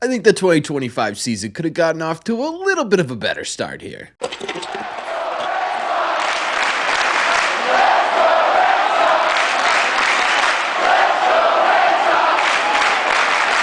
I think the 2025 season could have gotten off to a little bit of a better start here.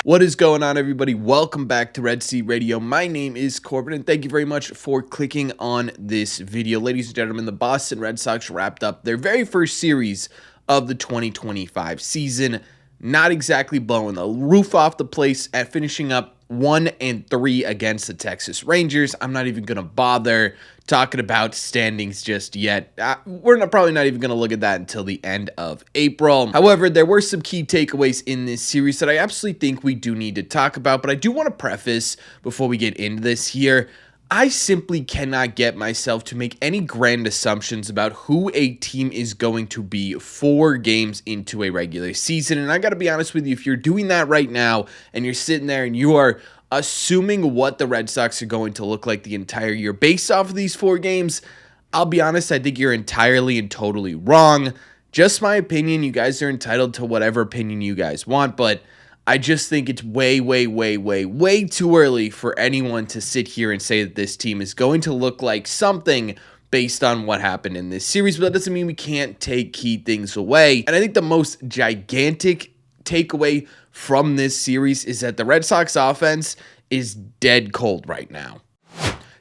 What is going on, everybody? Welcome back to Red Sea Radio. My name is Corbin, and thank you very much for clicking on this video. Ladies and gentlemen, the Boston Red Sox wrapped up their very first series of the 2025 season. Not exactly blowing the roof off the place at finishing up 1-3 against the Texas Rangers. I'm not even going to bother talking about standings just yet. We're probably not even going to look at that until the end of April. However, there were some key takeaways in this series that I absolutely think we do need to talk about, but I do want to preface before we get into this here. I simply cannot get myself to make any grand assumptions about who a team is going to be 4 games into a regular season. And I got to be honest with you, if you're doing that right now and you're sitting there and you are assuming what the Red Sox are going to look like the entire year based off of these 4 games, I'll be honest, I think you're entirely and totally wrong. Just my opinion. You guys are entitled to whatever opinion you guys want, but I just think it's way too early for anyone to sit here and say that this team is going to look like something based on what happened in this series. But that doesn't mean we can't take key things away. And I think the most gigantic takeaway from this series is that the Red Sox offense is dead cold right now.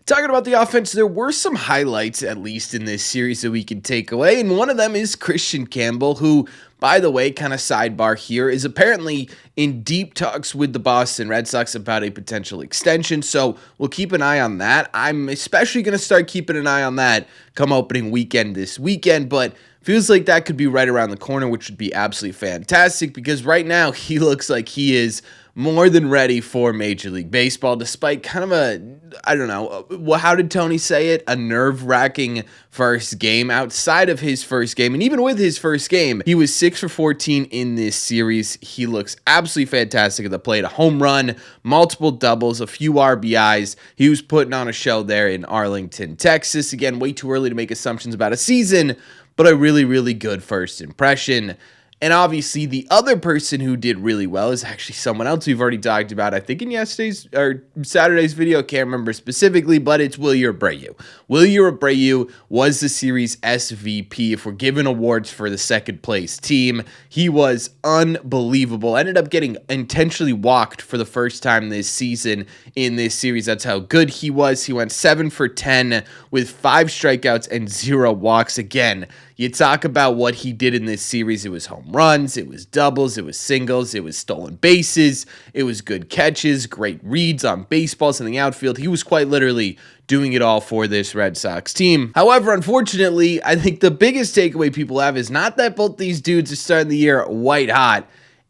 Talking about the offense, there were some highlights, at least in this series, that we can take away, and one of them is Triston Campbell, who, by the way, kind of sidebar here, is apparently in deep talks with the Boston Red Sox about a potential extension, so we'll keep an eye on that. I'm especially going to start keeping an eye on that come opening weekend this weekend, but feels like that could be right around the corner, which would be absolutely fantastic, because right now he looks like he is more than ready for Major League Baseball, despite kind of a, I don't know, how did Tony say it? A nerve-wracking first game. Outside of his first game, and even with his first game, he was 6 for 14 in this series. He looks absolutely fantastic at the plate. A home run, multiple doubles, a few RBIs. He was putting on a show there in Arlington, Texas. Again, way too early to make assumptions about a season, but a really good first impression. And obviously, the other person who did really well is actually someone else we've already talked about, I think in yesterday's or Saturday's video. Can't remember specifically, but it's Wilyer Abreu. Wilyer Abreu was the series SVP. If we're giving awards for the second place team, he was unbelievable. Ended up getting intentionally walked for the first time this season in this series. That's how good he was. He went 7 for 10 with 5 strikeouts and 0 walks. Again, you talk about what he did in this series. It was home runs, it was doubles, it was singles, it was stolen bases, it was good catches, great reads on baseballs in the outfield. He was quite literally doing it all for this Red Sox team. However, unfortunately, I think the biggest takeaway people have is not that both these dudes are starting the year white hot.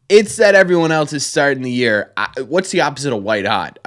It's that everyone else is starting the year. What's the opposite of white hot?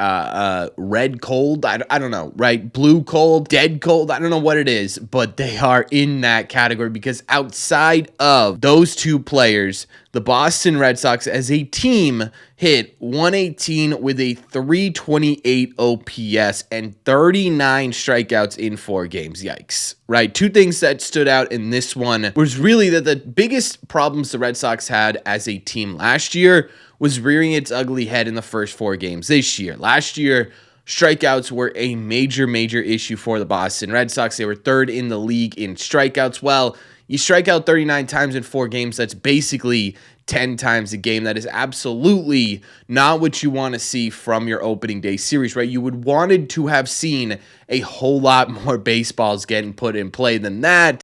Red cold? I don't know, right? Blue cold? Dead cold? I don't know what it is, but they are in that category because outside of those 2 players, the Boston Red Sox as a team hit 118 with a 328 OPS and 39 strikeouts in 4 games. Yikes, right? 2 things that stood out in this one was really that the biggest problems the Red Sox had as a team last year was rearing its ugly head in the first 4 games this year. Last year, strikeouts were a major issue for the Boston Red Sox. They were 3rd in the league in strikeouts. Well, you strike out 39 times in 4 games. That's basically 10 times a game. That is absolutely not what you want to see from your opening day series, right? You would wanted to have seen a whole lot more baseballs getting put in play than that.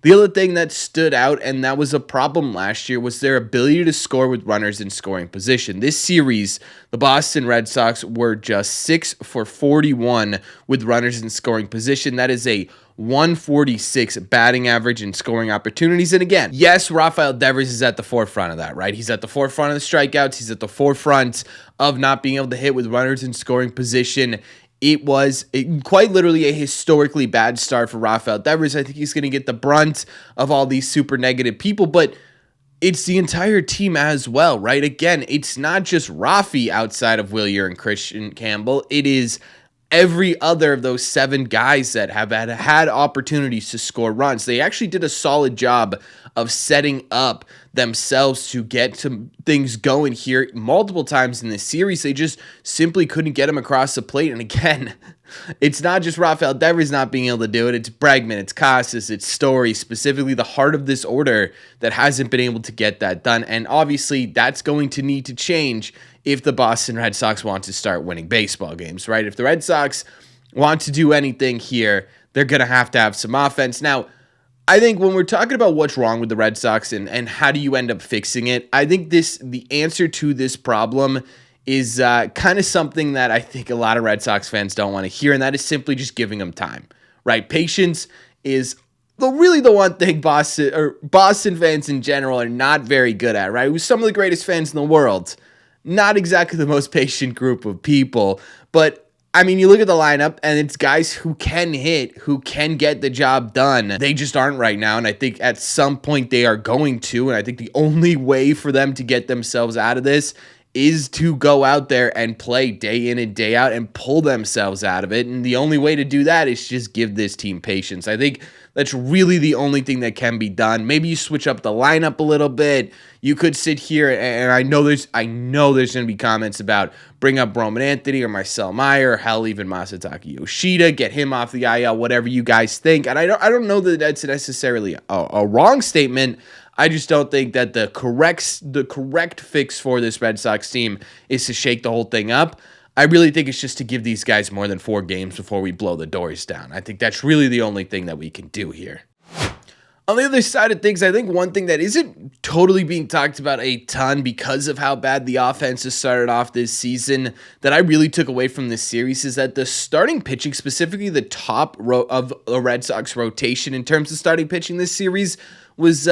The other thing that stood out, and that was a problem last year, was their ability to score with runners in scoring position. This series, the Boston Red Sox were just 6 for 41 with runners in scoring position. That is a 146 batting average in scoring opportunities. And again, yes, Rafael is at the forefront of that, right? He's at the forefront of the strikeouts. He's at the forefront of not being able to hit with runners in scoring position. It was quite literally a historically bad start for Rafael. I think he's going to get the brunt of all these super negative people, but it's the entire team as well, right? Again, it's not just Rafi outside of Wilyer and Triston Campbell. It is every other of those 7 guys that have had opportunities to score runs. They actually did a solid job of setting up themselves to get some things going here multiple times in this series. They just simply couldn't get them across the plate. And again, it's not just Rafael Devers not being able to do it. It's Bregman, it's Casas, it's Story, specifically the heart of this order that hasn't been able to get that done. And obviously that's going to need to change if the Boston Red Sox want to start winning baseball games, right? If the Red Sox want to do anything here, they're going to have some offense. Now, I think when we're talking about what's wrong with the Red Sox and how do you end up fixing it, I think the answer to this problem is kind of something that I think a lot of Red Sox fans don't want to hear, and that is simply just giving them time, right? Patience is really the one thing Boston fans in general are not very good at, right? With some of the greatest fans in the world, not exactly the most patient group of people, but I mean, you look at the lineup, and it's guys who can hit, who can get the job done. They just aren't right now, and I think at some point they are going to, and I think the only way for them to get themselves out of this is to go out there and play day in and day out and pull themselves out of it, and the only way to do that is just give this team patience. I think that's really the only thing that can be done. Maybe you switch up the lineup a little bit. You could sit here, and I know there's going to be comments about bring up Roman Anthony or Marcel Meyer, or hell, even Masataka Yoshida, get him off the IL, whatever you guys think. And I don't know that that's necessarily a wrong statement. I just don't think that the correct fix for this Red Sox team is to shake the whole thing up. I really think it's just to give these guys more than 4 games before we blow the doors down. I think that's really the only thing that we can do here. On the other side of things, I think one thing that isn't totally being talked about a ton because of how bad the offense has started off this season that I really took away from this series is that the starting pitching, specifically the top row of the Red Sox rotation in terms of starting pitching this series was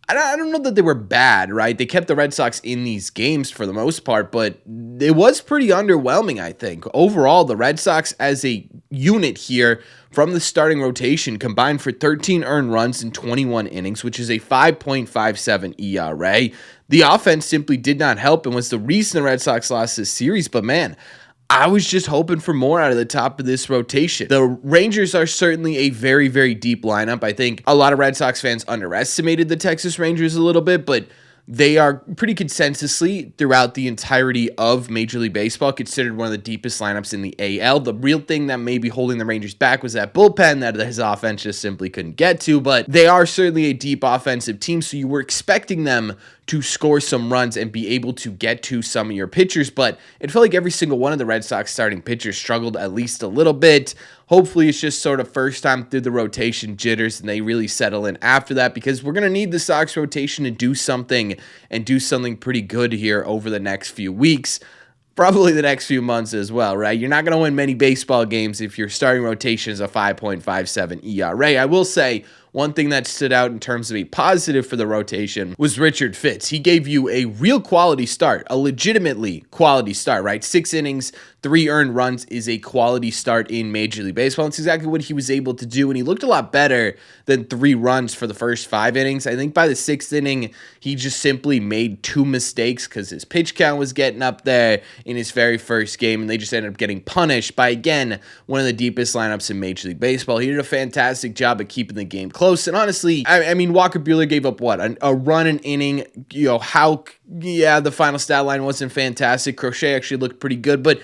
I don't know that they were bad, right? They kept the Red Sox in these games for the most part, but it was pretty underwhelming, I think. Overall, the Red Sox as a unit here from the starting rotation combined for 13 earned runs in 21 innings, which is a 5.57 ERA. The offense simply did not help and was the reason the Red Sox lost this series, but man, I was just hoping for more out of the top of this rotation. The Rangers are certainly a very, very deep lineup. I think a lot of Red Sox fans underestimated the Texas Rangers a little bit, but they are pretty consensusly throughout the entirety of Major League Baseball considered one of the deepest lineups in the AL. The real thing that may be holding the Rangers back was that bullpen that his offense just simply couldn't get to, but they are certainly a deep offensive team, so you were expecting them to score some runs and be able to get to some of your pitchers, but it felt like every single one of the Red Sox starting pitchers struggled at least a little bit. Hopefully it's just sort of first time through the rotation jitters and they really settle in after that, because we're going to need the Sox rotation to do something and do something pretty good here over the next few weeks. Probably the next few months as well, right? You're not going to win many baseball games if your starting rotation is a 5.57 ERA. I will say one thing that stood out in terms of a positive for the rotation was Richard Fitz. He gave you a real quality start, a legitimately quality start, right? 6 innings, 3 earned runs is a quality start in Major League Baseball. It's exactly what he was able to do, and he looked a lot better than 3 runs for the first 5 innings. I think by the 6th inning, he just simply made 2 mistakes because his pitch count was getting up there in his very first game, and they just ended up getting punished by, again, one of the deepest lineups in Major League Baseball. He did a fantastic job at keeping the game close, and honestly, I mean, Walker Buehler gave up what? A run an inning. You know, the final stat line wasn't fantastic. Crochet actually looked pretty good, but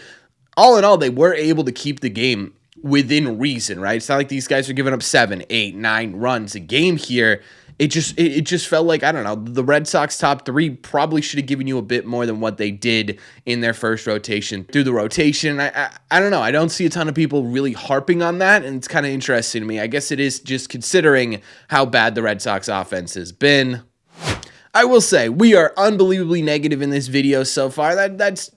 all in all, they were able to keep the game within reason, right? It's not like these guys are giving up 7, 8, 9 runs a game here. It just felt like, I don't know, the Red Sox top 3 probably should have given you a bit more than what they did in their first rotation through the rotation. I don't know. I don't see a ton of people really harping on that, and it's kind of interesting to me. I guess it is just considering how bad the Red Sox offense has been. I will say, we are unbelievably negative in this video so far. That's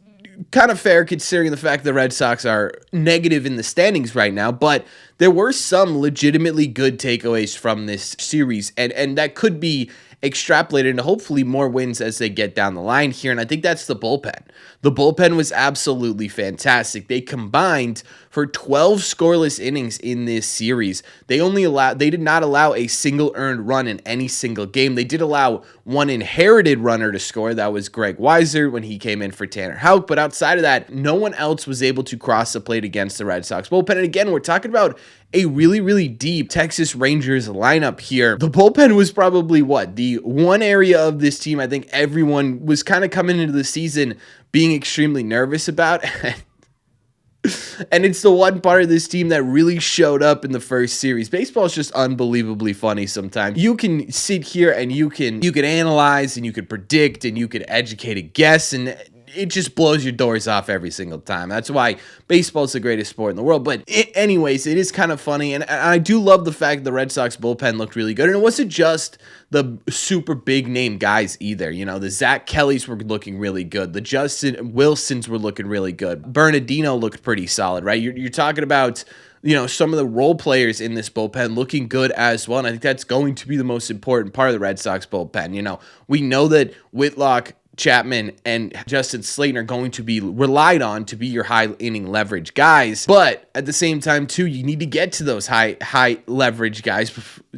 kind of fair considering the fact the Red Sox are negative in the standings right now, but there were some legitimately good takeaways from this series, and that could be extrapolate into hopefully more wins as they get down the line here. And I think that's the bullpen. The bullpen was absolutely fantastic. They combined for 12 scoreless innings in this series. They did not allow a single earned run in any single game. They did allow one inherited runner to score. That was Greg Weiser when he came in for Tanner Houck. But outside of that, no one else was able to cross the plate against the Red Sox bullpen. And again, we're talking about a really, really deep Texas Rangers lineup here. The bullpen was probably the one area of this team I think everyone was kind of coming into the season being extremely nervous about. And it's the one part of this team that really showed up in the first series. Baseball is just unbelievably funny sometimes. You can sit here and you can analyze and you could predict and you could educate a guess, and it just blows your doors off every single time. That's why baseball is the greatest sport in the world. But anyways, it is kind of funny. And I do love the fact the Red Sox bullpen looked really good. And it wasn't just the super big name guys either. You know, the Zach Kellys were looking really good. The Justin Wilsons were looking really good. Bernardino looked pretty solid, right? You're talking about, you know, some of the role players in this bullpen looking good as well. And I think that's going to be the most important part of the Red Sox bullpen. You know, we know that Whitlock, Chapman, and Justin Slayton are going to be relied on to be your high inning leverage guys. But at the same time, too, you need to get to those high leverage guys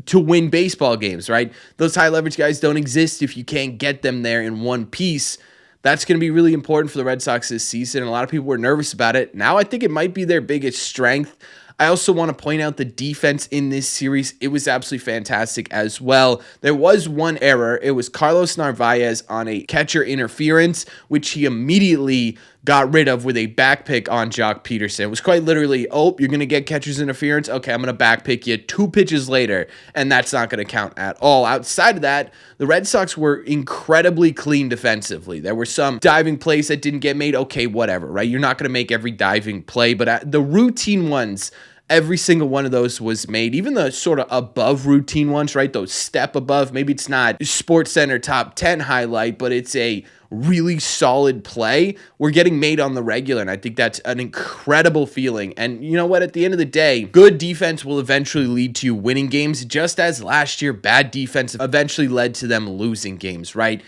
to win baseball games, right? Those high leverage guys don't exist if you can't get them there in one piece. That's going to be really important for the Red Sox this season. And a lot of people were nervous about it. Now I think it might be their biggest strength. I also want to point out the defense in this series. It was absolutely fantastic as well. There was one error. It was Carlos Narvaez on a catcher interference, which he immediately got rid of with a back pick on Jock Peterson. It was quite literally, oh, you're going to get catcher's interference? Okay, I'm going to back pick you 2 pitches later, and that's not going to count at all. Outside of that, the Red Sox were incredibly clean defensively. There were some diving plays that didn't get made. Okay, whatever, right? You're not going to make every diving play, but the routine ones, every single one of those was made. Even the sort of above routine ones, right? Those step above. Maybe it's not Sports Center top 10 highlight, but it's a really solid play. We're getting made on the regular, and I think that's an incredible feeling. And you know what? At the end of the day, good defense will eventually lead to you winning games, just as last year, bad defense eventually led to them losing games, right?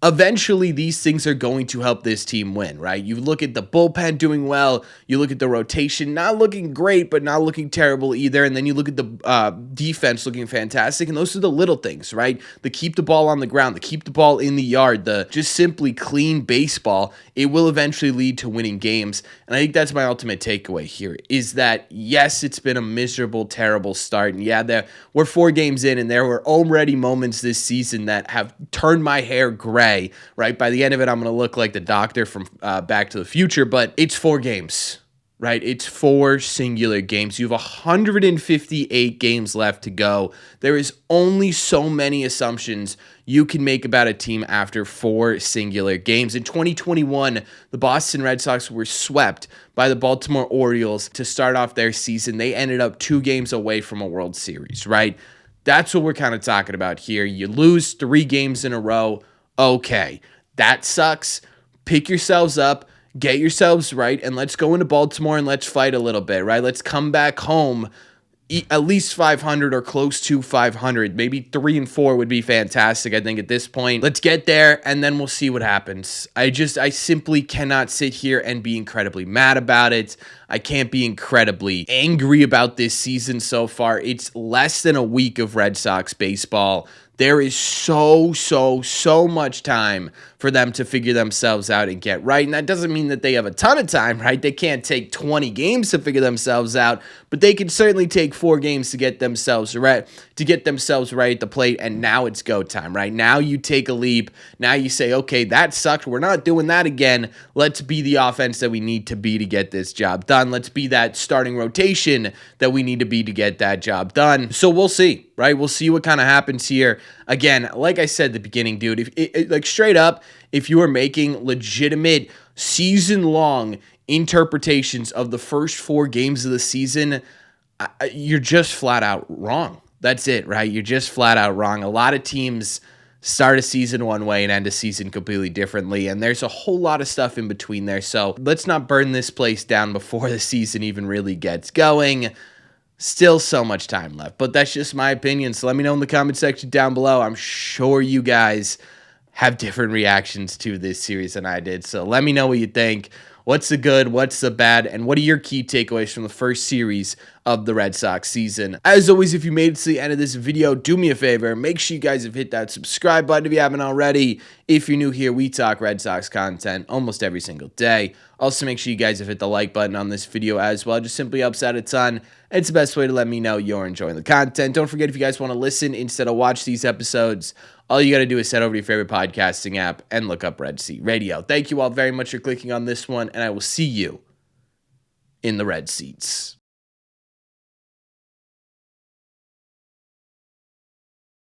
Eventually, these things are going to help this team win, right? You look at the bullpen doing well. You look at the rotation, not looking great, but not looking terrible either. And then you look at the defense looking fantastic. And those are the little things, right? The keep the ball on the ground, the keep the ball in the yard, the just simply clean baseball. It will eventually lead to winning games. And I think that's my ultimate takeaway here is that, yes, it's been a miserable, terrible start. And yeah, we're 4 games in, and there were already moments this season that have turned my hair gray. Right? By the end of it, I'm going to look like the doctor from Back to the Future, but it's 4 games, right? It's 4 singular games. You have 158 games left to go. There is only so many assumptions you can make about a team after 4 singular games. In 2021, the Boston Red Sox were swept by the Baltimore Orioles to start off their season. They ended up 2 games away from a World Series, right? That's what we're kind of talking about here. You lose 3 games in a row. Okay, that sucks. Pick yourselves up, get yourselves right, and let's go into Baltimore and let's fight a little bit, right? Let's come back home at least 500 or close to 500. Maybe 3 and 4 would be fantastic, I think, at this point. Let's get there, and then we'll see what happens. I simply cannot sit here and be incredibly mad about it. I can't be incredibly angry about this season so far. It's less than a week of Red Sox baseball. There is so much time for them to figure themselves out and get right. And that doesn't mean that they have a ton of time, right? They can't take 20 games to figure themselves out, but they can certainly take 4 games to get themselves right at the plate. And now it's go time, right? Now you take a leap. Now you say, okay, that sucked. We're not doing that again. Let's be the offense that we need to be to get this job done. Let's be that starting rotation that we need to be to get that job done. So we'll see, right? We'll see what kind of happens here. Again, like I said at the beginning, dude, like straight up, if you are making legitimate season-long interpretations of the first 4 games of the season, you're just flat out wrong. That's it, right? You're just flat out wrong. A lot of teams start a season one way and end a season completely differently, and there's a whole lot of stuff in between there. So let's not burn this place down before the season even really gets going. Still so much time left, but that's just my opinion. So let me know in the comment section down below. I'm sure you guys have different reactions to this series than I did. So let me know what you think. What's the good? What's the bad? And what are your key takeaways from the first series of the Red Sox season? As always, if you made it to the end of this video, do me a favor. Make sure you guys have hit that subscribe button if you haven't already. If you're new here, we talk Red Sox content almost every single day. Also, make sure you guys have hit the like button on this video as well. It just simply helps out a ton. It's the best way to let me know you're enjoying the content. Don't forget, if you guys want to listen instead of watch these episodes, all you got to do is head over to your favorite podcasting app and look up Red Seat Radio. Thank you all very much for clicking on this one, and I will see you in the Red Seats.